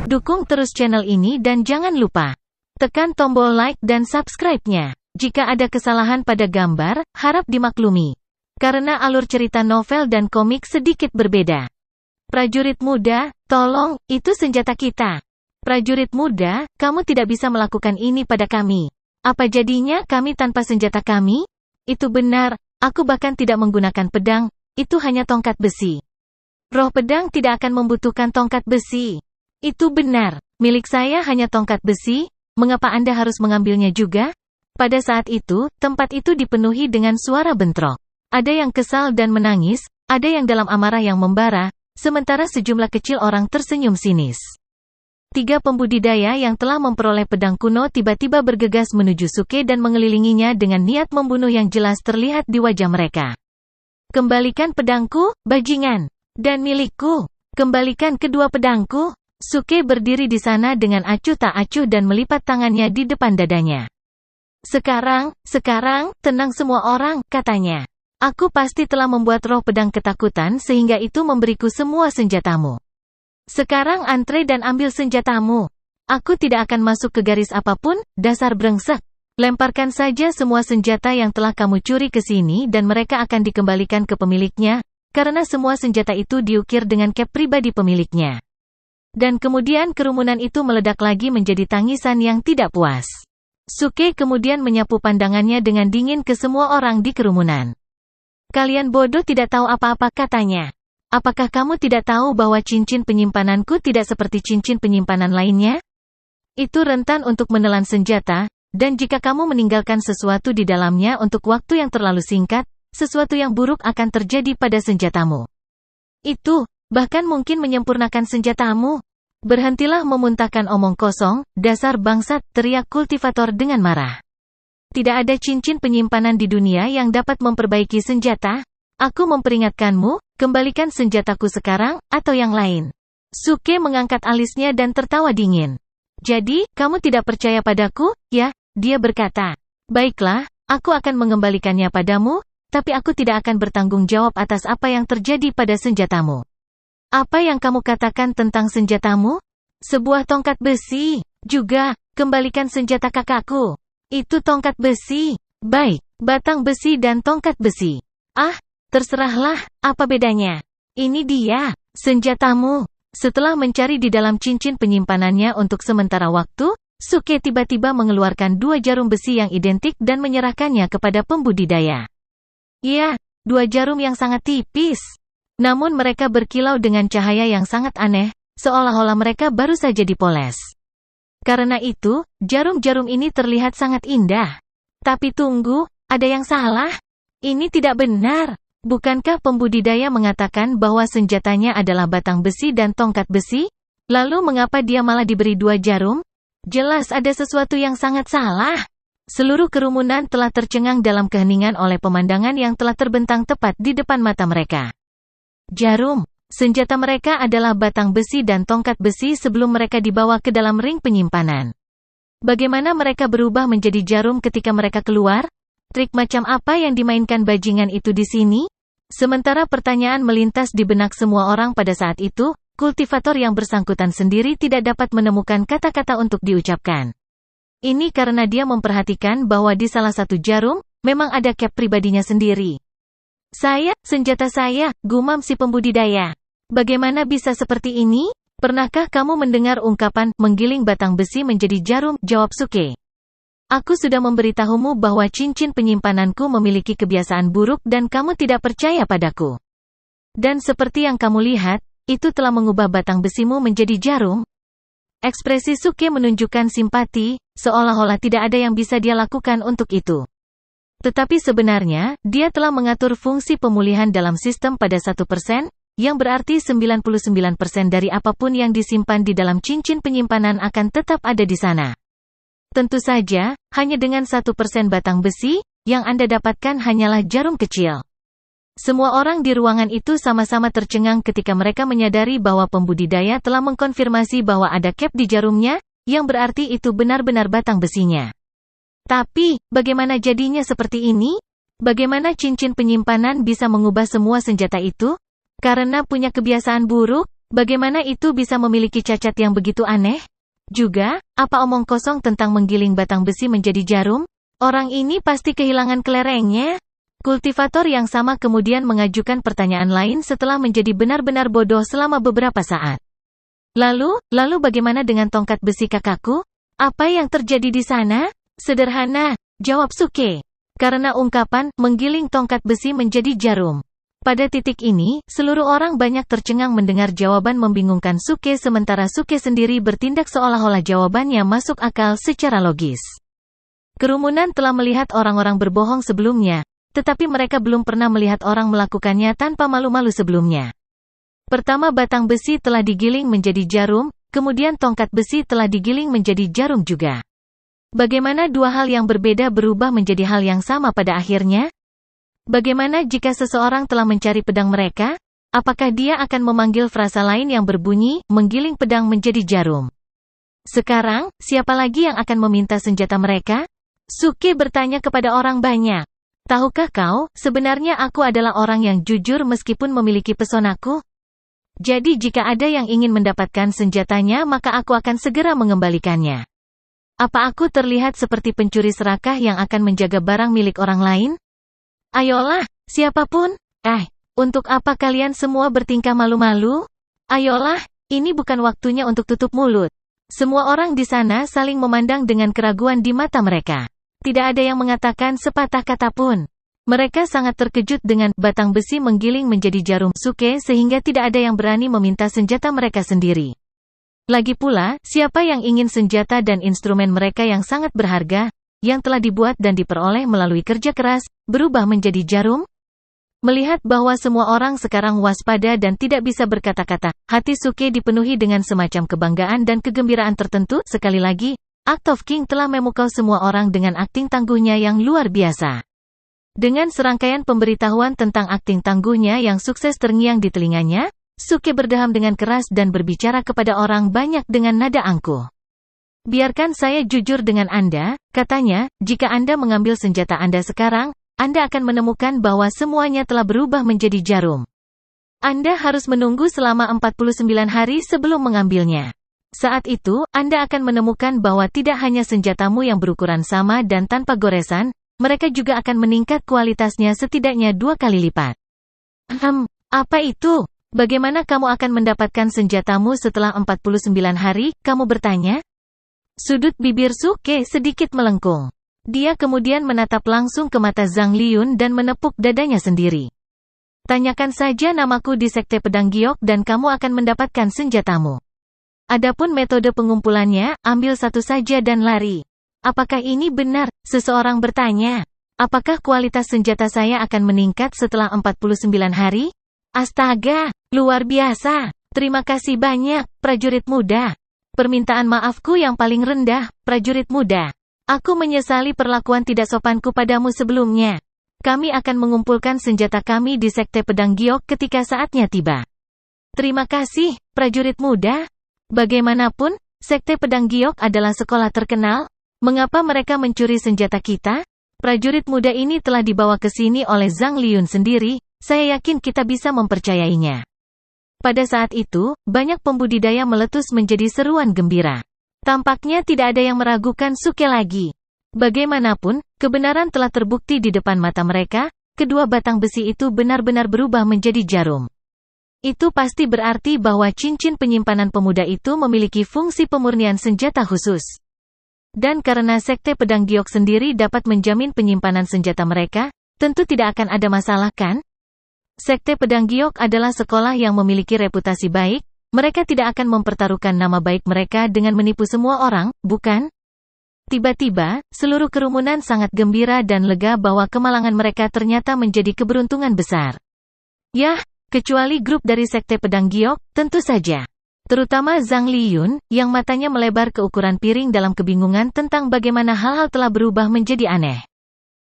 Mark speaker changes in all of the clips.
Speaker 1: Dukung terus channel ini dan jangan lupa tekan tombol like dan subscribe-nya. Jika ada kesalahan pada gambar, harap dimaklumi. Karena alur cerita novel dan komik sedikit berbeda. Prajurit muda, tolong, itu senjata kita. Prajurit muda, kamu tidak bisa melakukan ini pada kami. Apa jadinya kami tanpa senjata kami? Itu benar, aku bahkan tidak menggunakan pedang, itu hanya tongkat besi. Roh pedang tidak akan membutuhkan tongkat besi. Itu benar, milik saya hanya tongkat besi, mengapa Anda harus mengambilnya juga? Pada saat itu, tempat itu dipenuhi dengan suara bentrok. Ada yang kesal dan menangis, ada yang dalam amarah yang membara, sementara sejumlah kecil orang tersenyum sinis. 3 pembudidaya yang telah memperoleh pedang kuno tiba-tiba bergegas menuju Suke dan mengelilinginya dengan niat membunuh yang jelas terlihat di wajah mereka. Kembalikan pedangku, bajingan, dan milikku. Kembalikan kedua pedangku. Suke berdiri di sana dengan acuh tak acuh dan melipat tangannya di depan dadanya. Sekarang, tenang semua orang, katanya. Aku pasti telah membuat roh pedang ketakutan sehingga itu memberiku semua senjatamu. Sekarang antre dan ambil senjatamu. Aku tidak akan masuk ke garis apapun, dasar brengsek. Lemparkan saja semua senjata yang telah kamu curi ke sini dan mereka akan dikembalikan ke pemiliknya, karena semua senjata itu diukir dengan cap pribadi pemiliknya. Dan kemudian kerumunan itu meledak lagi menjadi tangisan yang tidak puas. Suke kemudian menyapu pandangannya dengan dingin ke semua orang di kerumunan. Kalian bodoh tidak tahu apa-apa, katanya. Apakah kamu tidak tahu bahwa cincin penyimpananku tidak seperti cincin penyimpanan lainnya? Itu rentan untuk menelan senjata, dan jika kamu meninggalkan sesuatu di dalamnya untuk waktu yang terlalu singkat, sesuatu yang buruk akan terjadi pada senjatamu. Itu, bahkan mungkin menyempurnakan senjatamu. Berhentilah memuntahkan omong kosong, dasar bangsat, teriak kultivator dengan marah. Tidak ada cincin penyimpanan di dunia yang dapat memperbaiki senjata. Aku memperingatkanmu, kembalikan senjataku sekarang, atau yang lain. Suke mengangkat alisnya dan tertawa dingin. Jadi, kamu tidak percaya padaku, ya? Dia berkata. Baiklah, aku akan mengembalikannya padamu, tapi aku tidak akan bertanggung jawab atas apa yang terjadi pada senjatamu. Apa yang kamu katakan tentang senjatamu? Sebuah tongkat besi. Juga, kembalikan senjata kakakku. Itu tongkat besi. Baik, batang besi dan tongkat besi. Ah, terserahlah, apa bedanya? Ini dia, senjatamu. Setelah mencari di dalam cincin penyimpanannya untuk sementara waktu, Suke tiba-tiba mengeluarkan 2 jarum besi yang identik dan menyerahkannya kepada pembudidaya. Ya, 2 jarum yang sangat tipis. Namun mereka berkilau dengan cahaya yang sangat aneh, seolah-olah mereka baru saja dipoles. Karena itu, jarum-jarum ini terlihat sangat indah. Tapi tunggu, ada yang salah. Ini tidak benar. Bukankah pembudidaya mengatakan bahwa senjatanya adalah batang besi dan tongkat besi? Lalu mengapa dia malah diberi 2 jarum? Jelas ada sesuatu yang sangat salah. Seluruh kerumunan telah tercengang dalam keheningan oleh pemandangan yang telah terbentang tepat di depan mata mereka. Jarum. Senjata mereka adalah batang besi dan tongkat besi sebelum mereka dibawa ke dalam ring penyimpanan. Bagaimana mereka berubah menjadi jarum ketika mereka keluar? Trik macam apa yang dimainkan bajingan itu di sini? Sementara pertanyaan melintas di benak semua orang pada saat itu, kultivator yang bersangkutan sendiri tidak dapat menemukan kata-kata untuk diucapkan. Ini karena dia memperhatikan bahwa di salah satu jarum, memang ada cap pribadinya sendiri. Senjata saya, gumam si pembudidaya. Bagaimana bisa seperti ini? Pernahkah kamu mendengar ungkapan, menggiling batang besi menjadi jarum, jawab Suke. Aku sudah memberitahumu bahwa cincin penyimpananku memiliki kebiasaan buruk dan kamu tidak percaya padaku. Dan seperti yang kamu lihat, itu telah mengubah batang besimu menjadi jarum. Ekspresi Suke menunjukkan simpati, seolah-olah tidak ada yang bisa dia lakukan untuk itu. Tetapi sebenarnya, dia telah mengatur fungsi pemulihan dalam sistem pada 1%, yang berarti 99% dari apapun yang disimpan di dalam cincin penyimpanan akan tetap ada di sana. Tentu saja, hanya dengan 1% batang besi, yang Anda dapatkan hanyalah jarum kecil. Semua orang di ruangan itu sama-sama tercengang ketika mereka menyadari bahwa pembudidaya telah mengkonfirmasi bahwa ada cap di jarumnya, yang berarti itu benar-benar batang besinya. Tapi, bagaimana jadinya seperti ini? Bagaimana cincin penyimpanan bisa mengubah semua senjata itu? Karena punya kebiasaan buruk? Bagaimana itu bisa memiliki cacat yang begitu aneh? Juga, apa omong kosong tentang menggiling batang besi menjadi jarum? Orang ini pasti kehilangan kelerengnya. Kultivator yang sama kemudian mengajukan pertanyaan lain setelah menjadi benar-benar bodoh selama beberapa saat. Lalu bagaimana dengan tongkat besi kakakku? Apa yang terjadi di sana? Sederhana, jawab Suke. Karena ungkapan, menggiling tongkat besi menjadi jarum. Pada titik ini, seluruh orang banyak tercengang mendengar jawaban membingungkan Suke sementara Suke sendiri bertindak seolah-olah jawabannya masuk akal secara logis. Kerumunan telah melihat orang-orang berbohong sebelumnya, tetapi mereka belum pernah melihat orang melakukannya tanpa malu-malu sebelumnya. Pertama batang besi telah digiling menjadi jarum, kemudian tongkat besi telah digiling menjadi jarum juga. Bagaimana dua hal yang berbeda berubah menjadi hal yang sama pada akhirnya? Bagaimana jika seseorang telah mencari pedang mereka? Apakah dia akan memanggil frasa lain yang berbunyi, menggiling pedang menjadi jarum? Sekarang, siapa lagi yang akan meminta senjata mereka? Suke bertanya kepada orang banyak. Tahukah kau, sebenarnya aku adalah orang yang jujur meskipun memiliki pesonaku? Jadi jika ada yang ingin mendapatkan senjatanya maka aku akan segera mengembalikannya. Apa aku terlihat seperti pencuri serakah yang akan menjaga barang milik orang lain? Ayolah, siapapun. Untuk apa kalian semua bertingkah malu-malu? Ayolah, ini bukan waktunya untuk tutup mulut. Semua orang di sana saling memandang dengan keraguan di mata mereka. Tidak ada yang mengatakan sepatah kata pun. Mereka sangat terkejut dengan batang besi menggiling menjadi jarum Suke sehingga tidak ada yang berani meminta senjata mereka sendiri. Lagi pula, siapa yang ingin senjata dan instrumen mereka yang sangat berharga, yang telah dibuat dan diperoleh melalui kerja keras, berubah menjadi jarum? Melihat bahwa semua orang sekarang waspada dan tidak bisa berkata-kata, hati Suke dipenuhi dengan semacam kebanggaan dan kegembiraan tertentu. Sekali lagi, Act of King telah memukau semua orang dengan akting tangguhnya yang luar biasa. Dengan serangkaian pemberitahuan tentang akting tangguhnya yang sukses terngiang di telinganya, Suke berdeham dengan keras dan berbicara kepada orang banyak dengan nada angkuh. Biarkan saya jujur dengan Anda, katanya, jika Anda mengambil senjata Anda sekarang, Anda akan menemukan bahwa semuanya telah berubah menjadi jarum. Anda harus menunggu selama 49 hari sebelum mengambilnya. Saat itu, Anda akan menemukan bahwa tidak hanya senjatamu yang berukuran sama dan tanpa goresan, mereka juga akan meningkat kualitasnya setidaknya 2 kali lipat. Apa itu? Bagaimana kamu akan mendapatkan senjatamu setelah 49 hari, kamu bertanya? Sudut bibir Suke sedikit melengkung. Dia kemudian menatap langsung ke mata Zhang Liun dan menepuk dadanya sendiri. Tanyakan saja namaku di Sekte Pedang Giok dan kamu akan mendapatkan senjatamu. Adapun metode pengumpulannya, ambil satu saja dan lari. Apakah ini benar? Seseorang bertanya. Apakah kualitas senjata saya akan meningkat setelah 49 hari? Astaga, luar biasa. Terima kasih banyak, prajurit muda. Permintaan maafku yang paling rendah, prajurit muda. Aku menyesali perlakuan tidak sopanku padamu sebelumnya. Kami akan mengumpulkan senjata kami di Sekte Pedang Giok ketika saatnya tiba. Terima kasih, prajurit muda. Bagaimanapun, Sekte Pedang Giok adalah sekolah terkenal. Mengapa mereka mencuri senjata kita? Prajurit muda ini telah dibawa ke sini oleh Zhang Liun sendiri. Saya yakin kita bisa mempercayainya. Pada saat itu, banyak pembudidaya meletus menjadi seruan gembira. Tampaknya tidak ada yang meragukan Suke lagi. Bagaimanapun, kebenaran telah terbukti di depan mata mereka, kedua batang besi itu benar-benar berubah menjadi jarum. Itu pasti berarti bahwa cincin penyimpanan pemuda itu memiliki fungsi pemurnian senjata khusus. Dan karena Sekte Pedang Giok sendiri dapat menjamin penyimpanan senjata mereka, tentu tidak akan ada masalah kan? Sekte Pedang Giok adalah sekolah yang memiliki reputasi baik, mereka tidak akan mempertaruhkan nama baik mereka dengan menipu semua orang, bukan? Tiba-tiba, seluruh kerumunan sangat gembira dan lega bahwa kemalangan mereka ternyata menjadi keberuntungan besar. Yah, kecuali grup dari Sekte Pedang Giok, tentu saja. Terutama Zhang Liun, yang matanya melebar ke ukuran piring dalam kebingungan tentang bagaimana hal-hal telah berubah menjadi aneh.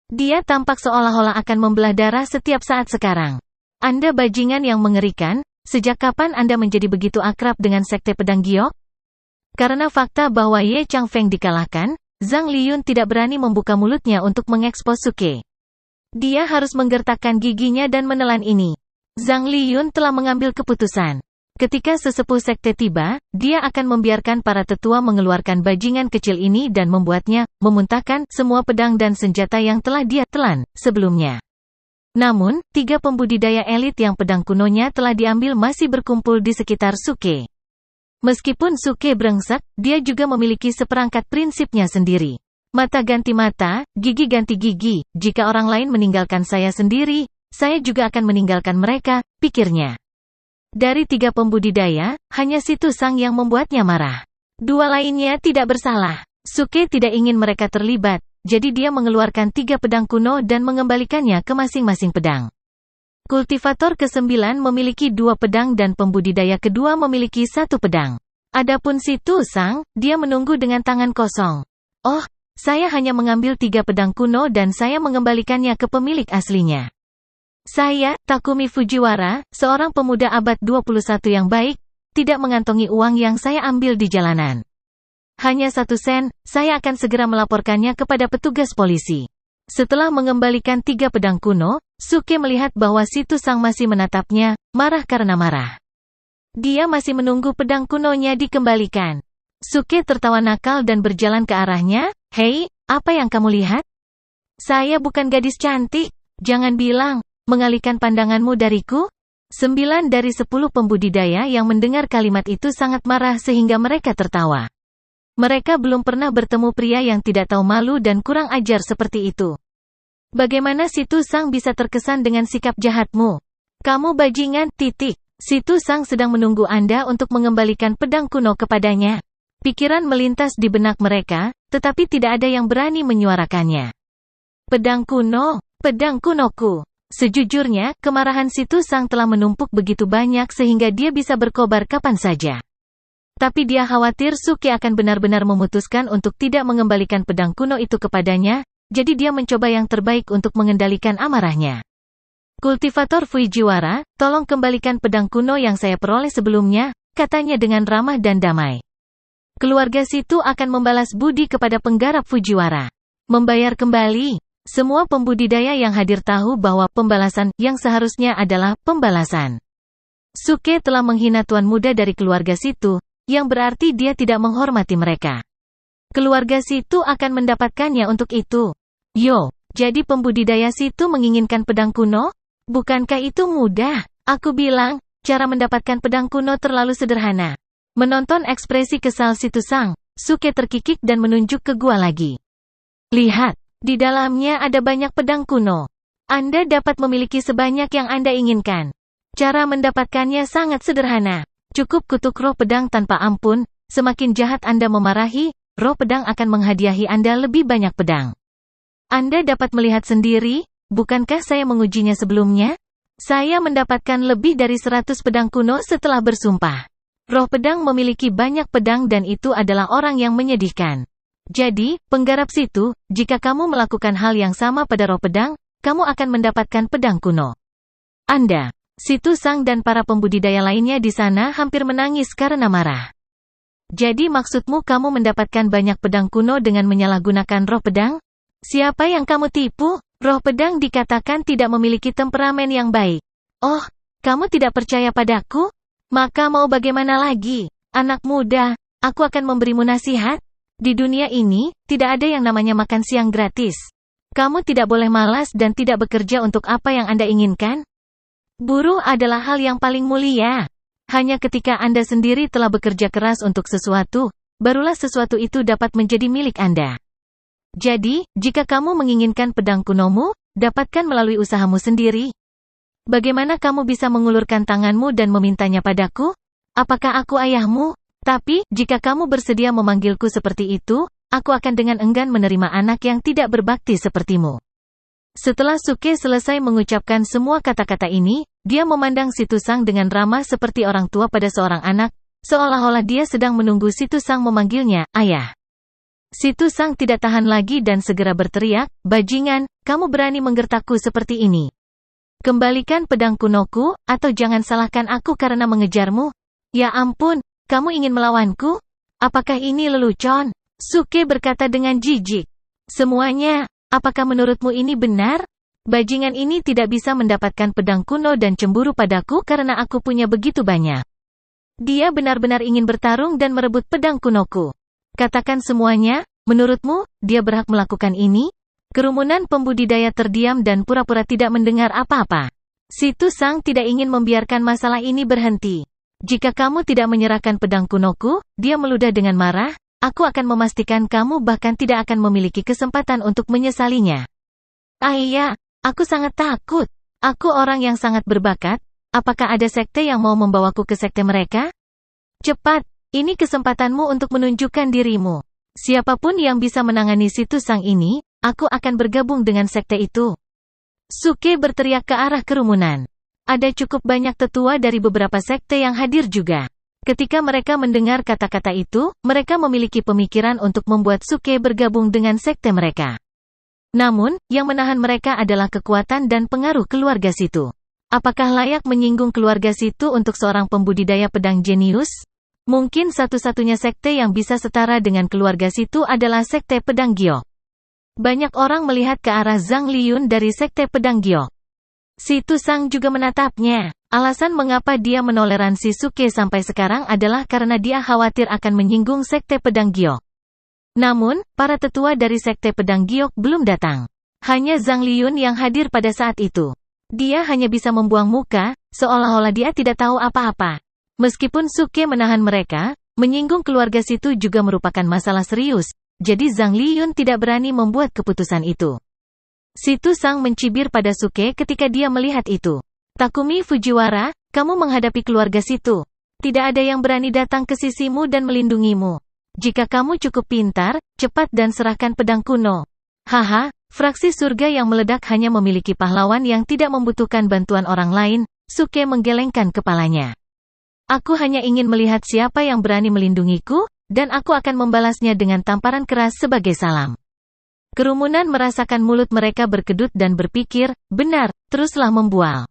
Speaker 1: Dia tampak seolah-olah akan membelah darah setiap saat sekarang. Anda bajingan yang mengerikan, sejak kapan Anda menjadi begitu akrab dengan Sekte Pedang Giok? Karena fakta bahwa Ye Changfeng dikalahkan, Zhang Liun tidak berani membuka mulutnya untuk mengekspos Suke. Dia harus menggertakkan giginya dan menelan ini. Zhang Liun telah mengambil keputusan. Ketika sesepuh sekte tiba, dia akan membiarkan para tetua mengeluarkan bajingan kecil ini dan membuatnya memuntahkan semua pedang dan senjata yang telah dia telan sebelumnya. Namun, 3 pembudidaya elit yang pedang kunonya telah diambil masih berkumpul di sekitar Suke. Meskipun Suke brengsek, dia juga memiliki seperangkat prinsipnya sendiri. Mata ganti mata, gigi ganti gigi, jika orang lain meninggalkan saya sendiri, saya juga akan meninggalkan mereka, pikirnya. Dari 3 pembudidaya, hanya si Tusang yang membuatnya marah. 2 lainnya tidak bersalah. Suke tidak ingin mereka terlibat, jadi dia mengeluarkan 3 pedang kuno dan mengembalikannya ke masing-masing pedang. Kultivator ke-9 memiliki 2 pedang dan pembudidaya kedua memiliki 1 pedang. Adapun si Tusang, dia menunggu dengan tangan kosong. Oh, saya hanya mengambil 3 pedang kuno dan saya mengembalikannya ke pemilik aslinya. Saya, Takumi Fujiwara, seorang pemuda abad 21 yang baik, tidak mengantongi uang yang saya ambil di jalanan. Hanya 1 sen, saya akan segera melaporkannya kepada petugas polisi. Setelah mengembalikan 3 pedang kuno, Suke melihat bahwa si Tusang masih menatapnya, marah karena marah. Dia masih menunggu pedang kunonya dikembalikan. Suke tertawa nakal dan berjalan ke arahnya. Hei, apa yang kamu lihat? Saya bukan gadis cantik, jangan bilang. Mengalihkan pandanganmu dariku? 9 dari 10 pembudidaya yang mendengar kalimat itu sangat marah sehingga mereka tertawa. Mereka belum pernah bertemu pria yang tidak tahu malu dan kurang ajar seperti itu. Bagaimana si Tusang bisa terkesan dengan sikap jahatmu? Kamu bajingan, titik. Si Tusang sedang menunggu Anda untuk mengembalikan pedang kuno kepadanya. Pikiran melintas di benak mereka, tetapi tidak ada yang berani menyuarakannya. Pedang kuno, pedang kunoku. Sejujurnya, kemarahan si Tusang telah menumpuk begitu banyak sehingga dia bisa berkobar kapan saja. Tapi dia khawatir Suke akan benar-benar memutuskan untuk tidak mengembalikan pedang kuno itu kepadanya, jadi dia mencoba yang terbaik untuk mengendalikan amarahnya. Kultivator Fujiwara, tolong kembalikan pedang kuno yang saya peroleh sebelumnya, katanya dengan ramah dan damai. Keluarga situ akan membalas budi kepada penggarap Fujiwara. Membayar kembali. Semua pembudidaya yang hadir tahu bahwa pembalasan yang seharusnya adalah pembalasan. Suke telah menghina tuan muda dari keluarga situ, yang berarti dia tidak menghormati mereka. Keluarga situ akan mendapatkannya untuk itu. Yo, jadi pembudidaya situ menginginkan pedang kuno? Bukankah itu mudah? Aku bilang, cara mendapatkan pedang kuno terlalu sederhana. Menonton ekspresi kesal si Tusang, Suke terkikik dan menunjuk ke gua lagi. Lihat. Di dalamnya ada banyak pedang kuno. Anda dapat memiliki sebanyak yang Anda inginkan. Cara mendapatkannya sangat sederhana. Cukup kutuk roh pedang tanpa ampun, semakin jahat Anda memarahi, roh pedang akan menghadiahi Anda lebih banyak pedang. Anda dapat melihat sendiri, bukankah saya mengujinya sebelumnya? Saya mendapatkan lebih dari 100 pedang kuno setelah bersumpah. Roh pedang memiliki banyak pedang dan itu adalah orang yang menyedihkan. Jadi, penggarap situ, jika kamu melakukan hal yang sama pada roh pedang, kamu akan mendapatkan pedang kuno. Anda, si Tusang dan para pembudidaya lainnya di sana hampir menangis karena marah. Jadi maksudmu kamu mendapatkan banyak pedang kuno dengan menyalahgunakan roh pedang? Siapa yang kamu tipu? Roh pedang dikatakan tidak memiliki temperamen yang baik. Oh, kamu tidak percaya padaku? Maka mau bagaimana lagi? Anak muda, aku akan memberimu nasihat. Di dunia ini, tidak ada yang namanya makan siang gratis. Kamu tidak boleh malas dan tidak bekerja untuk apa yang Anda inginkan. Buruh adalah hal yang paling mulia. Hanya ketika Anda sendiri telah bekerja keras untuk sesuatu, barulah sesuatu itu dapat menjadi milik Anda. Jadi, jika kamu menginginkan pedang kunomu, dapatkan melalui usahamu sendiri. Bagaimana kamu bisa mengulurkan tanganmu dan memintanya padaku? Apakah aku ayahmu? Tapi, jika kamu bersedia memanggilku seperti itu, aku akan dengan enggan menerima anak yang tidak berbakti sepertimu. Setelah Suke selesai mengucapkan semua kata-kata ini, dia memandang si Tusang dengan ramah seperti orang tua pada seorang anak, seolah-olah dia sedang menunggu si Tusang memanggilnya, ayah. Si Tusang tidak tahan lagi dan segera berteriak, bajingan, kamu berani menggertakku seperti ini. Kembalikan pedang kunoku, atau jangan salahkan aku karena mengejarmu. Ya ampun. Kamu ingin melawanku? Apakah ini lelucon? Suke berkata dengan jijik. Semuanya, apakah menurutmu ini benar? Bajingan ini tidak bisa mendapatkan pedang kuno dan cemburu padaku karena aku punya begitu banyak. Dia benar-benar ingin bertarung dan merebut pedang kunoku. Katakan semuanya, menurutmu, dia berhak melakukan ini? Kerumunan pembudidaya terdiam dan pura-pura tidak mendengar apa-apa. Si Tu Sang tidak ingin membiarkan masalah ini berhenti. Jika kamu tidak menyerahkan pedang kunoku, dia meludah dengan marah, aku akan memastikan kamu bahkan tidak akan memiliki kesempatan untuk menyesalinya. Iya, aku sangat takut. Aku orang yang sangat berbakat. Apakah ada sekte yang mau membawaku ke sekte mereka? Cepat, ini kesempatanmu untuk menunjukkan dirimu. Siapapun yang bisa menangani si Tu Sang ini, aku akan bergabung dengan sekte itu. Suke berteriak ke arah kerumunan. Ada cukup banyak tetua dari beberapa sekte yang hadir juga. Ketika mereka mendengar kata-kata itu, mereka memiliki pemikiran untuk membuat Suke bergabung dengan sekte mereka. Namun, yang menahan mereka adalah kekuatan dan pengaruh keluarga situ. Apakah layak menyinggung keluarga situ untuk seorang pembudidaya pedang jenius? Mungkin satu-satunya sekte yang bisa setara dengan keluarga situ adalah sekte pedang giok. Banyak orang melihat ke arah Zhang Liyun dari sekte pedang giok. Si Tu Sang juga menatapnya. Alasan mengapa dia menoleransi Suke sampai sekarang adalah karena dia khawatir akan menyinggung sekte pedang giok. Namun, para tetua dari sekte pedang giok belum datang. Hanya Zhang Liyun yang hadir pada saat itu. Dia hanya bisa membuang muka, seolah-olah dia tidak tahu apa-apa. Meskipun Suke menahan mereka, menyinggung keluarga situ juga merupakan masalah serius, jadi Zhang Liyun tidak berani membuat keputusan itu. Si Tu Sang mencibir pada Suke ketika dia melihat itu. Takumi Fujiwara, kamu menghadapi keluarga situ. Tidak ada yang berani datang ke sisimu dan melindungimu. Jika kamu cukup pintar, cepat dan serahkan pedang kuno. Haha. Fraksi surga yang meledak hanya memiliki pahlawan yang tidak membutuhkan bantuan orang lain, Suke menggelengkan kepalanya. Aku hanya ingin melihat siapa yang berani melindungiku, dan aku akan membalasnya dengan tamparan keras sebagai salam. Kerumunan merasakan mulut mereka berkedut dan berpikir, benar, teruslah membual.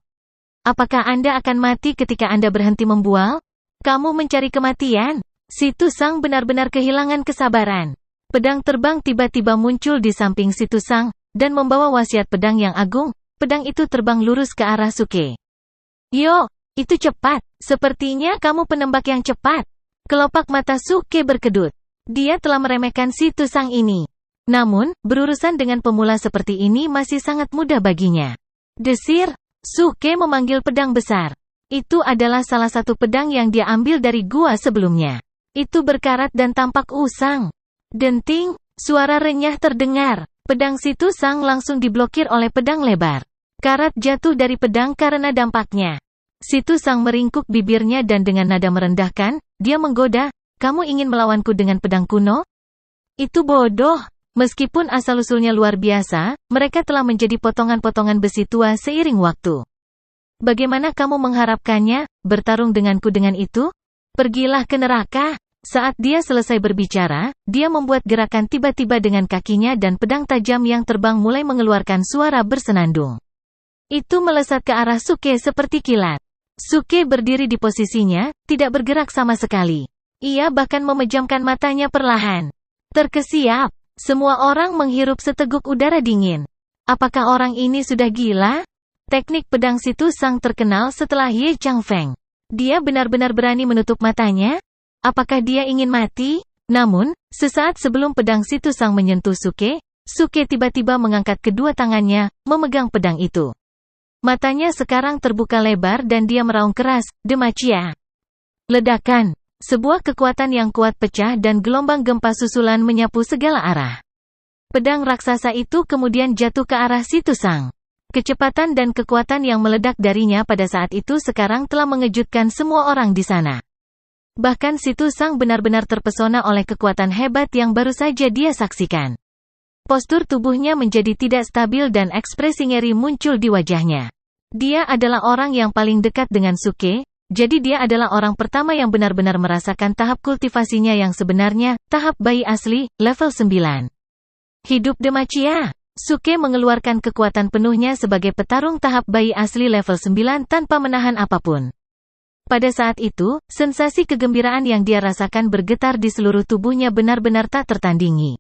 Speaker 1: Apakah Anda akan mati ketika Anda berhenti membual? Kamu mencari kematian? Si Tu Sang benar-benar kehilangan kesabaran. Pedang terbang tiba-tiba muncul di samping si Tu Sang, dan membawa wasiat pedang yang agung, pedang itu terbang lurus ke arah Suke. Yo, itu cepat, sepertinya kamu penembak yang cepat. Kelopak mata Suke berkedut. Dia telah meremehkan si Tu Sang ini. Namun, berurusan dengan pemula seperti ini masih sangat mudah baginya. Desir, Suke memanggil pedang besar. Itu adalah salah satu pedang yang dia ambil dari gua sebelumnya. Itu berkarat dan tampak usang. Denting, suara renyah terdengar. Pedang si Tu Sang langsung diblokir oleh pedang lebar. Karat jatuh dari pedang karena dampaknya. Si Tu Sang meringkuk bibirnya dan dengan nada merendahkan, dia menggoda, kamu ingin melawanku dengan pedang kuno? Itu bodoh. Meskipun asal-usulnya luar biasa, mereka telah menjadi potongan-potongan besi tua seiring waktu. Bagaimana kamu mengharapkannya, bertarung denganku dengan itu? Pergilah ke neraka. Saat dia selesai berbicara, dia membuat gerakan tiba-tiba dengan kakinya dan pedang tajam yang terbang mulai mengeluarkan suara bersenandung. Itu melesat ke arah Suke seperti kilat. Suke berdiri di posisinya, tidak bergerak sama sekali. Ia bahkan memejamkan matanya perlahan. Terkesiap, semua orang menghirup seteguk udara dingin. Apakah orang ini sudah gila? Teknik pedang si Tu Sang terkenal setelah Ye Changfeng. Dia benar-benar berani menutup matanya? Apakah dia ingin mati? Namun, sesaat sebelum pedang si Tu Sang menyentuh Suke, Suke tiba-tiba mengangkat kedua tangannya, memegang pedang itu. Matanya sekarang terbuka lebar dan dia meraung keras, Demacia. Ledakan. Sebuah kekuatan yang kuat pecah dan gelombang gempa susulan menyapu segala arah. Pedang raksasa itu kemudian jatuh ke arah si Tu Sang. Kecepatan dan kekuatan yang meledak darinya pada saat itu sekarang telah mengejutkan semua orang di sana. Bahkan si Tu Sang benar-benar terpesona oleh kekuatan hebat yang baru saja dia saksikan. Postur tubuhnya menjadi tidak stabil dan ekspresi ngeri muncul di wajahnya. Dia adalah orang yang paling dekat dengan Suke, jadi dia adalah orang pertama yang benar-benar merasakan tahap kultivasinya yang sebenarnya, tahap bayi asli, level 9. Hidup Demacia! Suke mengeluarkan kekuatan penuhnya sebagai petarung tahap bayi asli level 9 tanpa menahan apapun. Pada saat itu, sensasi kegembiraan yang dia rasakan bergetar di seluruh tubuhnya benar-benar tak tertandingi.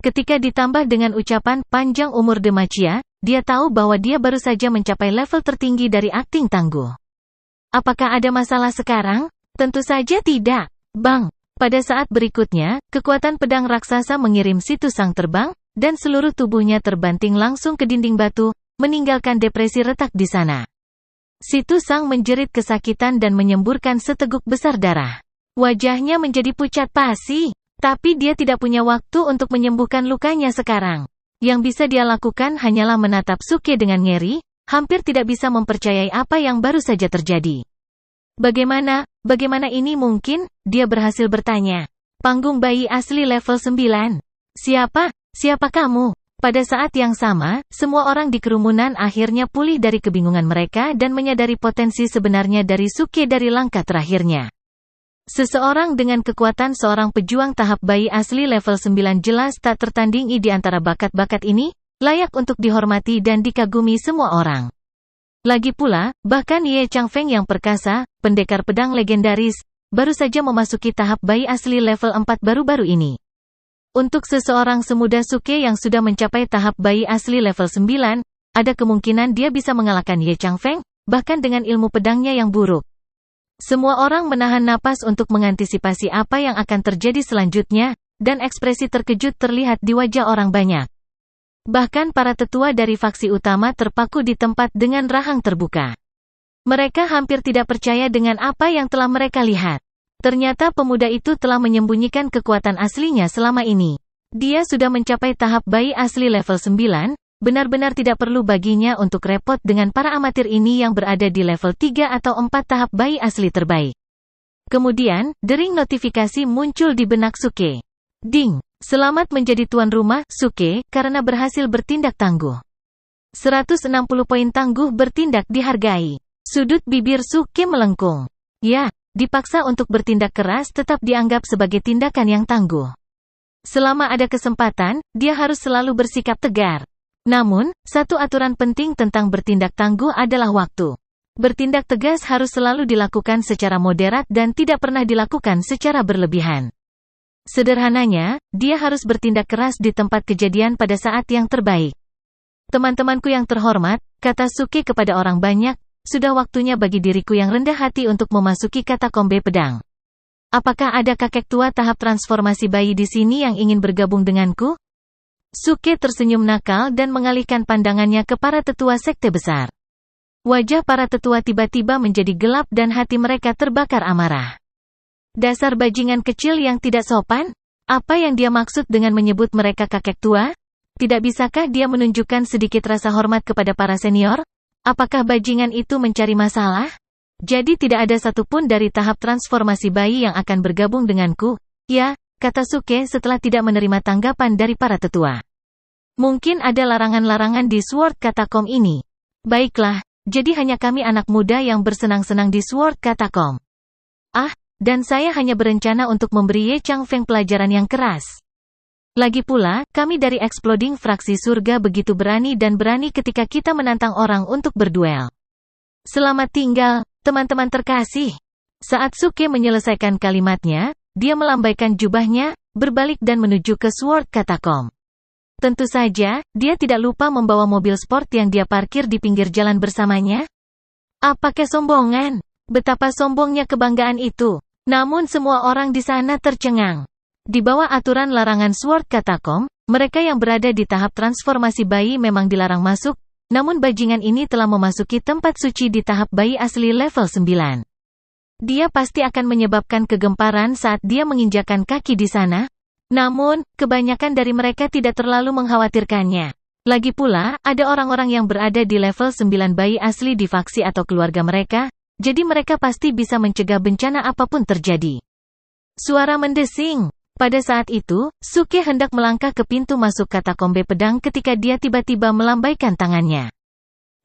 Speaker 1: Ketika ditambah dengan ucapan panjang umur Demacia, dia tahu bahwa dia baru saja mencapai level tertinggi dari akting tangguh. Apakah ada masalah sekarang? Tentu saja tidak. Bang! Pada saat berikutnya, kekuatan pedang raksasa mengirim si Tusang terbang, dan seluruh tubuhnya terbanting langsung ke dinding batu, meninggalkan depresi retak di sana. Si Tusang menjerit kesakitan dan menyemburkan seteguk besar darah. Wajahnya menjadi pucat pasi, tapi dia tidak punya waktu untuk menyembuhkan lukanya sekarang. Yang bisa dia lakukan hanyalah menatap Suke dengan ngeri, hampir tidak bisa mempercayai apa yang baru saja terjadi. Bagaimana ini mungkin? Dia berhasil bertanya. Panggung bayi asli level 9. Siapa kamu? Pada saat yang sama, semua orang di kerumunan akhirnya pulih dari kebingungan mereka dan menyadari potensi sebenarnya dari Suke dari langkah terakhirnya. Seseorang dengan kekuatan seorang pejuang tahap bayi asli level 9 jelas tak tertandingi di antara bakat-bakat ini, layak untuk dihormati dan dikagumi semua orang. Lagi pula, bahkan Ye Changfeng yang perkasa, pendekar pedang legendaris, baru saja memasuki tahap bayi asli level 4 baru-baru ini. Untuk seseorang semuda Suke yang sudah mencapai tahap bayi asli level 9, ada kemungkinan dia bisa mengalahkan Ye Changfeng, bahkan dengan ilmu pedangnya yang buruk. Semua orang menahan napas untuk mengantisipasi apa yang akan terjadi selanjutnya, dan ekspresi terkejut terlihat di wajah orang banyak. Bahkan para tetua dari faksi utama terpaku di tempat dengan rahang terbuka. Mereka hampir tidak percaya dengan apa yang telah mereka lihat. Ternyata pemuda itu telah menyembunyikan kekuatan aslinya selama ini. Dia sudah mencapai tahap bayi asli level 9, benar-benar tidak perlu baginya untuk repot dengan para amatir ini yang berada di level 3 atau 4 tahap bayi asli terbaik. Kemudian, dering notifikasi muncul di benak Suke. Ding! Selamat menjadi tuan rumah, Suke, karena berhasil bertindak tangguh. 160 poin tangguh bertindak dihargai. Sudut bibir Suke melengkung. Ya, dipaksa untuk bertindak keras tetap dianggap sebagai tindakan yang tangguh. Selama ada kesempatan, dia harus selalu bersikap tegar. Namun, satu aturan penting tentang bertindak tangguh adalah waktu. Bertindak tegas harus selalu dilakukan secara moderat dan tidak pernah dilakukan secara berlebihan. Sederhananya, dia harus bertindak keras di tempat kejadian pada saat yang terbaik. Teman-temanku yang terhormat, kata Suke kepada orang banyak, sudah waktunya bagi diriku yang rendah hati untuk memasuki katakombe pedang. Apakah ada kakek tua tahap transformasi bayi di sini yang ingin bergabung denganku? Suke tersenyum nakal dan mengalihkan pandangannya ke para tetua sekte besar. Wajah para tetua tiba-tiba menjadi gelap dan hati mereka terbakar amarah. Dasar bajingan kecil yang tidak sopan? Apa yang dia maksud dengan menyebut mereka kakek tua? Tidak bisakah dia menunjukkan sedikit rasa hormat kepada para senior? Apakah bajingan itu mencari masalah? Jadi tidak ada satupun dari tahap transformasi bayi yang akan bergabung denganku? Ya, kata Suke setelah tidak menerima tanggapan dari para tetua. Mungkin ada larangan-larangan di Sword Catacomb ini. Baiklah, jadi hanya kami anak muda yang bersenang-senang di Sword Catacomb. Dan saya hanya berencana untuk memberi Ye Changfeng pelajaran yang keras. Lagi pula, kami dari Exploding Fraksi Surga begitu berani dan berani ketika kita menantang orang untuk berduel. Selamat tinggal, teman-teman terkasih. Saat Suke menyelesaikan kalimatnya, dia melambaikan jubahnya, berbalik dan menuju ke Sword Catacomb. Tentu saja, dia tidak lupa membawa mobil sport yang dia parkir di pinggir jalan bersamanya. Apa kesombongan? Betapa sombongnya kebanggaan itu. Namun semua orang di sana tercengang. Di bawah aturan larangan Sword Catacomb, mereka yang berada di tahap transformasi bayi memang dilarang masuk, namun bajingan ini telah memasuki tempat suci di tahap bayi asli level 9. Dia pasti akan menyebabkan kegemparan saat dia menginjakan kaki di sana. Namun, kebanyakan dari mereka tidak terlalu mengkhawatirkannya. Lagi pula, ada orang-orang yang berada di level 9 bayi asli di faksi atau keluarga mereka, jadi mereka pasti bisa mencegah bencana apapun terjadi. Suara mendesing. Pada saat itu, Suke hendak melangkah ke pintu masuk katakombe pedang ketika dia tiba-tiba melambaikan tangannya.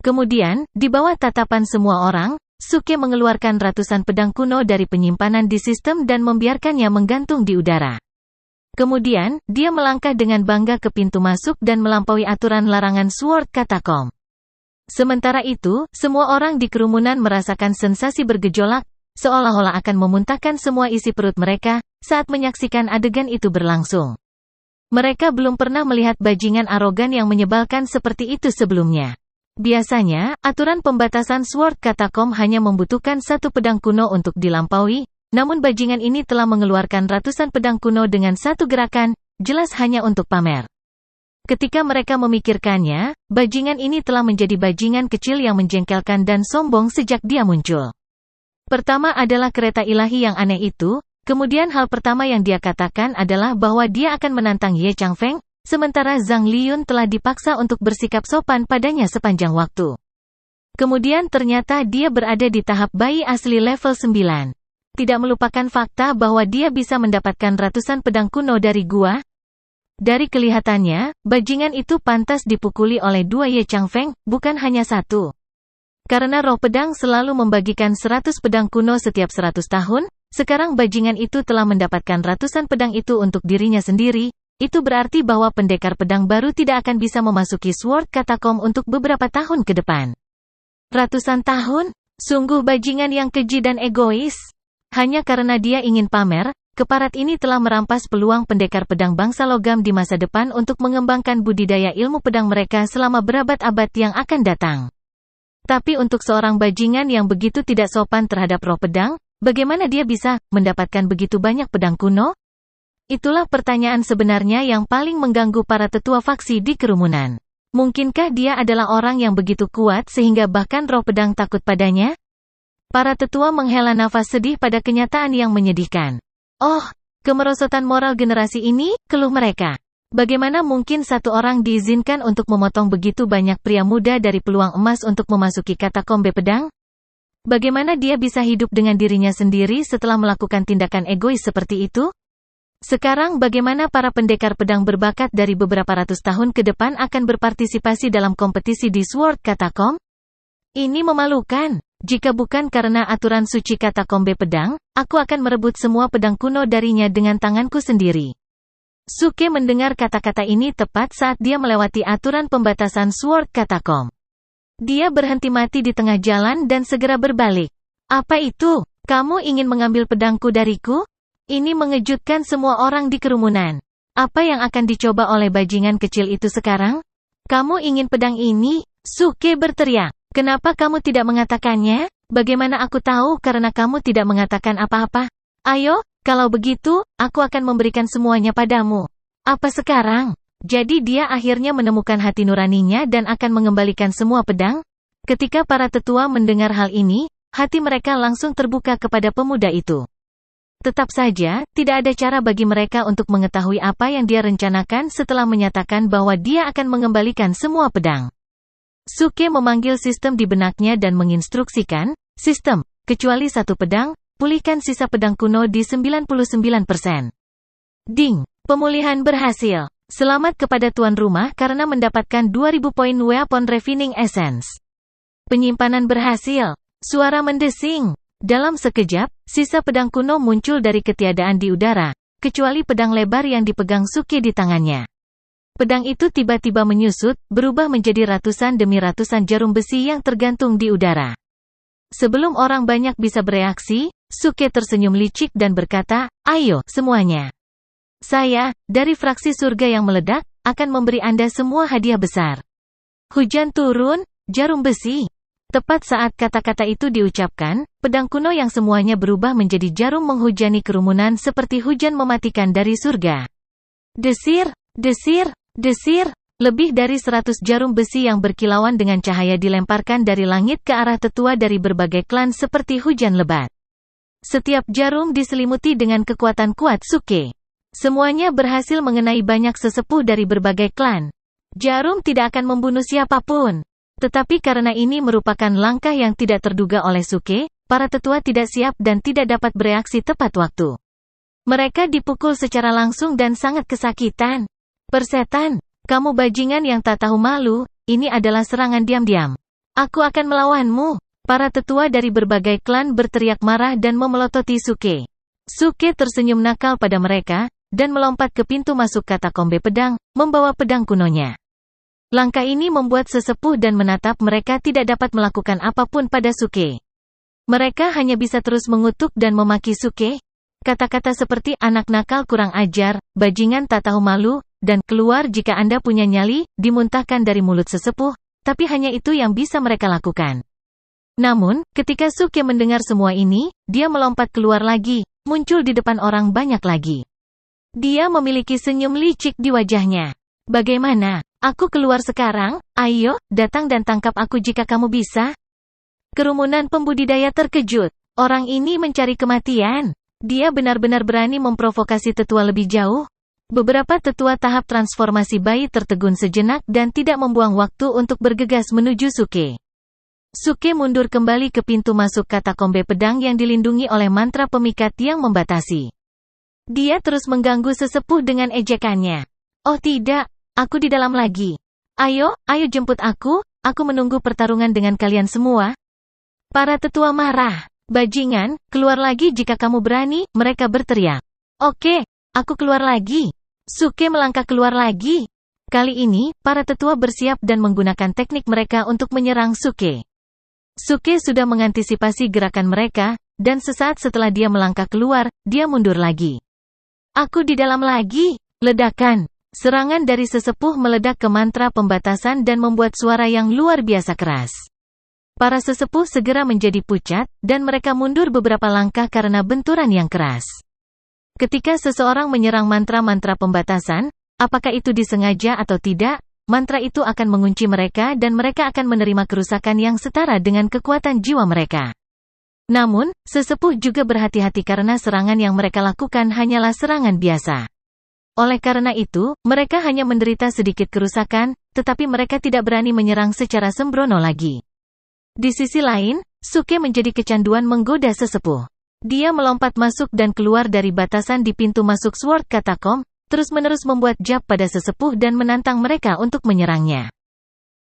Speaker 1: Kemudian, di bawah tatapan semua orang, Suke mengeluarkan ratusan pedang kuno dari penyimpanan di sistem dan membiarkannya menggantung di udara. Kemudian, dia melangkah dengan bangga ke pintu masuk dan melampaui aturan larangan Sword Catacomb. Sementara itu, semua orang di kerumunan merasakan sensasi bergejolak, seolah-olah akan memuntahkan semua isi perut mereka, saat menyaksikan adegan itu berlangsung. Mereka belum pernah melihat bajingan arogan yang menyebalkan seperti itu sebelumnya. Biasanya, aturan pembatasan Sword Catacomb hanya membutuhkan satu pedang kuno untuk dilampaui, Namun bajingan ini telah mengeluarkan ratusan pedang kuno dengan satu gerakan, jelas hanya untuk pamer. Ketika mereka memikirkannya, bajingan ini telah menjadi bajingan kecil yang menjengkelkan dan sombong sejak dia muncul. Pertama adalah kereta ilahi yang aneh itu, kemudian hal pertama yang dia katakan adalah bahwa dia akan menantang Ye Changfeng, sementara Zhang Liyun telah dipaksa untuk bersikap sopan padanya sepanjang waktu. Kemudian ternyata dia berada di tahap bayi asli level 9. Tidak melupakan fakta bahwa dia bisa mendapatkan ratusan pedang kuno dari gua. Dari kelihatannya, bajingan itu pantas dipukuli oleh dua Ye Changfeng, bukan hanya satu. Karena roh pedang selalu membagikan 100 pedang kuno setiap 100 tahun, sekarang bajingan itu telah mendapatkan ratusan pedang itu untuk dirinya sendiri, itu berarti bahwa pendekar pedang baru tidak akan bisa memasuki Sword Catacomb untuk beberapa tahun ke depan. Ratusan tahun? Sungguh bajingan yang keji dan egois. Hanya karena dia ingin pamer, keparat ini telah merampas peluang pendekar pedang bangsa logam di masa depan untuk mengembangkan budidaya ilmu pedang mereka selama berabad-abad yang akan datang. Tapi untuk seorang bajingan yang begitu tidak sopan terhadap roh pedang, bagaimana dia bisa mendapatkan begitu banyak pedang kuno? Itulah pertanyaan sebenarnya yang paling mengganggu para tetua faksi di kerumunan. Mungkinkah dia adalah orang yang begitu kuat sehingga bahkan roh pedang takut padanya? Para tetua menghela nafas sedih pada kenyataan yang menyedihkan. Oh, kemerosotan moral generasi ini, keluh mereka. Bagaimana mungkin satu orang diizinkan untuk memotong begitu banyak pria muda dari peluang emas untuk memasuki katakombe pedang? Bagaimana dia bisa hidup dengan dirinya sendiri setelah melakukan tindakan egois seperti itu? Sekarang bagaimana para pendekar pedang berbakat dari beberapa ratus tahun ke depan akan berpartisipasi dalam kompetisi di Sword Catacomb? Ini memalukan. Jika bukan karena aturan suci katakombe pedang, aku akan merebut semua pedang kuno darinya dengan tanganku sendiri. Suke mendengar kata-kata ini tepat saat dia melewati aturan pembatasan Sword Catacomb. Dia berhenti mati di tengah jalan dan segera berbalik. Apa itu? Kamu ingin mengambil pedangku dariku? Ini mengejutkan semua orang di kerumunan. Apa yang akan dicoba oleh bajingan kecil itu sekarang? Kamu ingin pedang ini? Suke berteriak. Kenapa kamu tidak mengatakannya? Bagaimana aku tahu karena kamu tidak mengatakan apa-apa? Ayo, kalau begitu, aku akan memberikan semuanya padamu. Apa sekarang? Jadi dia akhirnya menemukan hati nuraninya dan akan mengembalikan semua pedang? Ketika para tetua mendengar hal ini, hati mereka langsung terbuka kepada pemuda itu. Tetap saja, tidak ada cara bagi mereka untuk mengetahui apa yang dia rencanakan setelah menyatakan bahwa dia akan mengembalikan semua pedang. Suke memanggil sistem di benaknya dan menginstruksikan, sistem, kecuali satu pedang, pulihkan sisa pedang kuno di 99%. Ding, pemulihan berhasil. Selamat kepada tuan rumah karena mendapatkan 2000 poin Weapon Refining Essence. Penyimpanan berhasil. Suara mendesing. Dalam sekejap, sisa pedang kuno muncul dari ketiadaan di udara, kecuali pedang lebar yang dipegang Suke di tangannya. Pedang itu tiba-tiba menyusut, berubah menjadi ratusan demi ratusan jarum besi yang tergantung di udara. Sebelum orang banyak bisa bereaksi, Suke tersenyum licik dan berkata, "Ayo, semuanya. Saya, dari fraksi surga yang meledak, akan memberi Anda semua hadiah besar." Hujan turun, jarum besi. Tepat saat kata-kata itu diucapkan, pedang kuno yang semuanya berubah menjadi jarum menghujani kerumunan seperti hujan mematikan dari surga. Desir, desir, desir, lebih dari 100 jarum besi yang berkilauan dengan cahaya dilemparkan dari langit ke arah tetua dari berbagai klan seperti hujan lebat. Setiap jarum diselimuti dengan kekuatan kuat Suke. Semuanya berhasil mengenai banyak sesepuh dari berbagai klan. Jarum tidak akan membunuh siapapun. Tetapi karena ini merupakan langkah yang tidak terduga oleh Suke, para tetua tidak siap dan tidak dapat bereaksi tepat waktu. Mereka dipukul secara langsung dan sangat kesakitan. Persetan, kamu bajingan yang tak tahu malu, ini adalah serangan diam-diam. Aku akan melawanmu. Para tetua dari berbagai klan berteriak marah dan memelototi Suke. Suke tersenyum nakal pada mereka, dan melompat ke pintu masuk katakombe pedang, membawa pedang kunonya. Langkah ini membuat sesepuh dan menatap mereka tidak dapat melakukan apapun pada Suke. Mereka hanya bisa terus mengutuk dan memaki Suke. Kata-kata seperti anak nakal kurang ajar, bajingan tak tahu malu, dan keluar jika Anda punya nyali, dimuntahkan dari mulut sesepuh, tapi hanya itu yang bisa mereka lakukan. Namun, ketika Suke mendengar semua ini, dia melompat keluar lagi, muncul di depan orang banyak lagi. Dia memiliki senyum licik di wajahnya. Bagaimana? Aku keluar sekarang? Ayo, datang dan tangkap aku jika kamu bisa. Kerumunan pembudidaya terkejut. Orang ini mencari kematian. Dia benar-benar berani memprovokasi tetua lebih jauh. Beberapa tetua tahap transformasi bayi tertegun sejenak dan tidak membuang waktu untuk bergegas menuju Suke. Suke mundur kembali ke pintu masuk katakombe pedang yang dilindungi oleh mantra pemikat yang membatasi. Dia terus mengganggu sesepuh dengan ejekannya. Oh tidak, aku di dalam lagi. Ayo jemput aku menunggu pertarungan dengan kalian semua. Para tetua marah. Bajingan, keluar lagi jika kamu berani, mereka berteriak. Oke, aku keluar lagi. Suke melangkah keluar lagi. Kali ini, para tetua bersiap dan menggunakan teknik mereka untuk menyerang Suke. Suke sudah mengantisipasi gerakan mereka, dan sesaat setelah dia melangkah keluar, dia mundur lagi. Aku di dalam lagi. Ledakan. Serangan dari sesepuh meledak ke mantra pembatasan dan membuat suara yang luar biasa keras. Para sesepuh segera menjadi pucat, dan mereka mundur beberapa langkah karena benturan yang keras. Ketika seseorang menyerang mantra-mantra pembatasan, apakah itu disengaja atau tidak, mantra itu akan mengunci mereka dan mereka akan menerima kerusakan yang setara dengan kekuatan jiwa mereka. Namun, sesepuh juga berhati-hati karena serangan yang mereka lakukan hanyalah serangan biasa. Oleh karena itu, mereka hanya menderita sedikit kerusakan, tetapi mereka tidak berani menyerang secara sembrono lagi. Di sisi lain, Suke menjadi kecanduan menggoda sesepuh. Dia melompat masuk dan keluar dari batasan di pintu masuk Sword Katakom, terus-menerus membuat jab pada sesepuh dan menantang mereka untuk menyerangnya.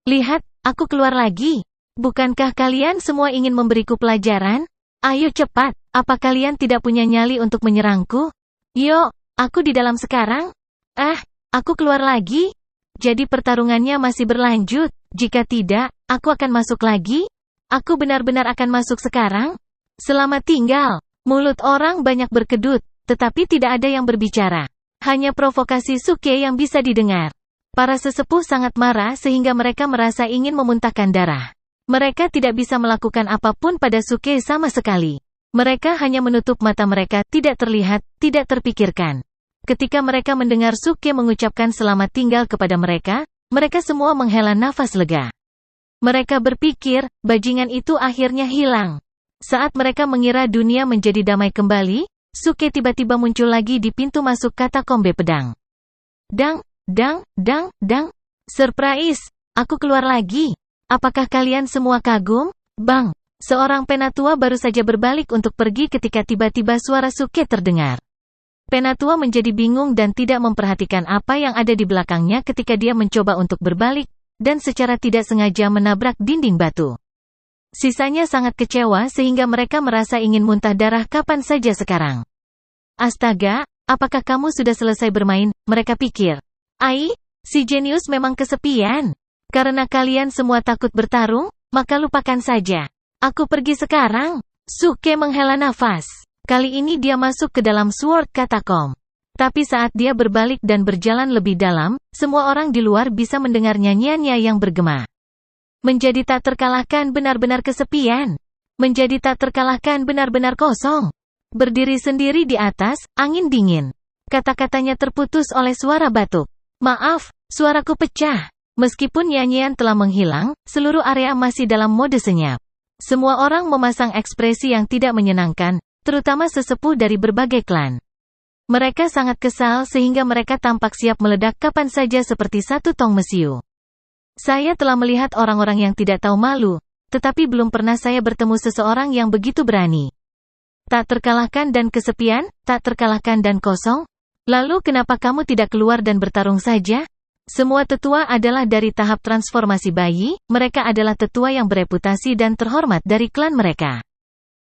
Speaker 1: Lihat, aku keluar lagi. Bukankah kalian semua ingin memberiku pelajaran? Ayo cepat, apa kalian tidak punya nyali untuk menyerangku? Yo, aku di dalam sekarang? Aku keluar lagi? Jadi pertarungannya masih berlanjut? Jika tidak, aku akan masuk lagi? Aku benar-benar akan masuk sekarang? Selamat tinggal. Mulut orang banyak berkedut, tetapi tidak ada yang berbicara. Hanya provokasi Suke yang bisa didengar. Para sesepuh sangat marah sehingga mereka merasa ingin memuntahkan darah. Mereka tidak bisa melakukan apapun pada Suke sama sekali. Mereka hanya menutup mata mereka, tidak terlihat, tidak terpikirkan. Ketika mereka mendengar Suke mengucapkan selamat tinggal kepada mereka, mereka semua menghela nafas lega. Mereka berpikir, bajingan itu akhirnya hilang. Saat mereka mengira dunia menjadi damai kembali, Suke tiba-tiba muncul lagi di pintu masuk katakombe pedang. Dang. Surprise! Aku keluar lagi. Apakah kalian semua kagum? Bang! Seorang penatua baru saja berbalik untuk pergi ketika tiba-tiba suara Suke terdengar. Penatua menjadi bingung dan tidak memperhatikan apa yang ada di belakangnya ketika dia mencoba untuk berbalik, dan secara tidak sengaja menabrak dinding batu. Sisanya sangat kecewa sehingga mereka merasa ingin muntah darah kapan saja sekarang. Astaga, apakah kamu sudah selesai bermain? Mereka pikir. Si jenius memang kesepian. Karena kalian semua takut bertarung, maka lupakan saja. Aku pergi sekarang. Suke menghela nafas. Kali ini dia masuk ke dalam Sword Katakom. Tapi saat dia berbalik dan berjalan lebih dalam, semua orang di luar bisa mendengar nyanyiannya yang bergema. Menjadi tak terkalahkan benar-benar kesepian. Menjadi tak terkalahkan benar-benar kosong. Berdiri sendiri di atas, angin dingin. Kata-katanya terputus oleh suara batuk. Maaf, suaraku pecah. Meskipun nyanyian telah menghilang, seluruh area masih dalam mode senyap. Semua orang memasang ekspresi yang tidak menyenangkan, terutama sesepuh dari berbagai klan. Mereka sangat kesal sehingga mereka tampak siap meledak kapan saja seperti satu tong mesiu. Saya telah melihat orang-orang yang tidak tahu malu, tetapi belum pernah saya bertemu seseorang yang begitu berani. Tak terkalahkan dan kesepian, tak terkalahkan dan kosong? Lalu kenapa kamu tidak keluar dan bertarung saja? Semua tetua adalah dari tahap transformasi bayi, mereka adalah tetua yang bereputasi dan terhormat dari klan mereka.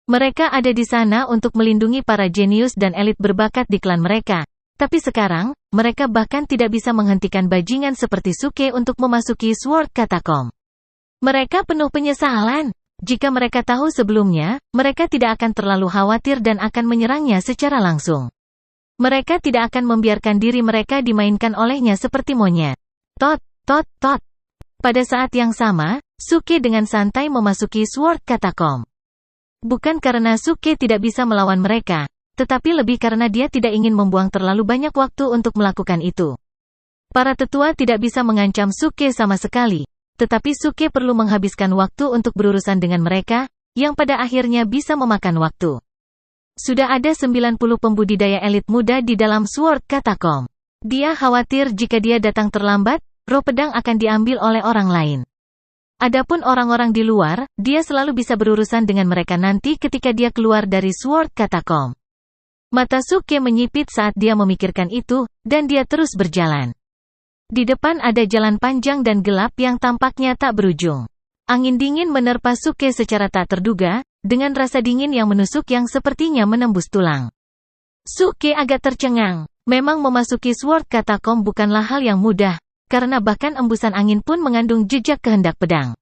Speaker 1: Mereka ada di sana untuk melindungi para jenius dan elit berbakat di klan mereka. Tapi sekarang, mereka bahkan tidak bisa menghentikan bajingan seperti Suke untuk memasuki Sword Katakom. Mereka penuh penyesalan. Jika mereka tahu sebelumnya, mereka tidak akan terlalu khawatir dan akan menyerangnya secara langsung. Mereka tidak akan membiarkan diri mereka dimainkan olehnya seperti monyet. Tot. Pada saat yang sama, Suke dengan santai memasuki Sword Catacomb. Bukan karena Suke tidak bisa melawan mereka, tetapi lebih karena dia tidak ingin membuang terlalu banyak waktu untuk melakukan itu. Para tetua tidak bisa mengancam Suke sama sekali, tetapi Suke perlu menghabiskan waktu untuk berurusan dengan mereka, yang pada akhirnya bisa memakan waktu. Sudah ada 90 pembudidaya elit muda di dalam Sword Catacomb. Dia khawatir jika dia datang terlambat, roh pedang akan diambil oleh orang lain. Adapun orang-orang di luar, dia selalu bisa berurusan dengan mereka nanti ketika dia keluar dari Sword Catacomb. Mata Suke menyipit saat dia memikirkan itu, dan dia terus berjalan. Di depan ada jalan panjang dan gelap yang tampaknya tak berujung. Angin dingin menerpa Suke secara tak terduga, dengan rasa dingin yang menusuk yang sepertinya menembus tulang. Suke agak tercengang. Memang memasuki Sword Catacomb bukanlah hal yang mudah, karena bahkan embusan angin pun mengandung jejak kehendak pedang.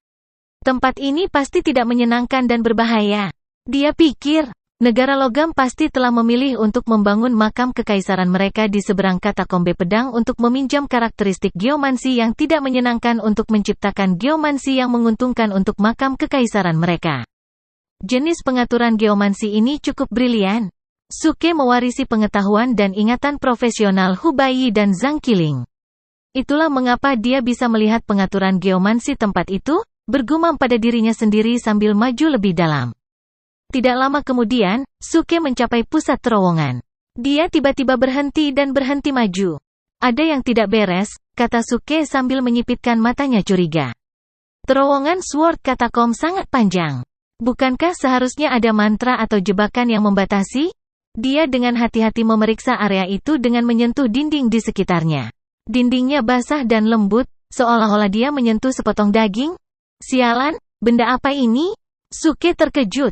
Speaker 1: Tempat ini pasti tidak menyenangkan dan berbahaya. Dia pikir, negara logam pasti telah memilih untuk membangun makam kekaisaran mereka di seberang katakombe pedang untuk meminjam karakteristik geomansi yang tidak menyenangkan untuk menciptakan geomansi yang menguntungkan untuk makam kekaisaran mereka. Jenis pengaturan geomansi ini cukup brilian. Suke mewarisi pengetahuan dan ingatan profesional Hubai dan Zhang Qiling. Itulah mengapa dia bisa melihat pengaturan geomansi tempat itu, bergumam pada dirinya sendiri sambil maju lebih dalam. Tidak lama kemudian, Suke mencapai pusat terowongan. Dia tiba-tiba berhenti dan berhenti maju. Ada yang tidak beres, kata Suke sambil menyipitkan matanya curiga. Terowongan Sword Catacomb sangat panjang. Bukankah seharusnya ada mantra atau jebakan yang membatasi? Dia dengan hati-hati memeriksa area itu dengan menyentuh dinding di sekitarnya. Dindingnya basah dan lembut, seolah-olah dia menyentuh sepotong daging. Sialan, benda apa ini? Suke terkejut.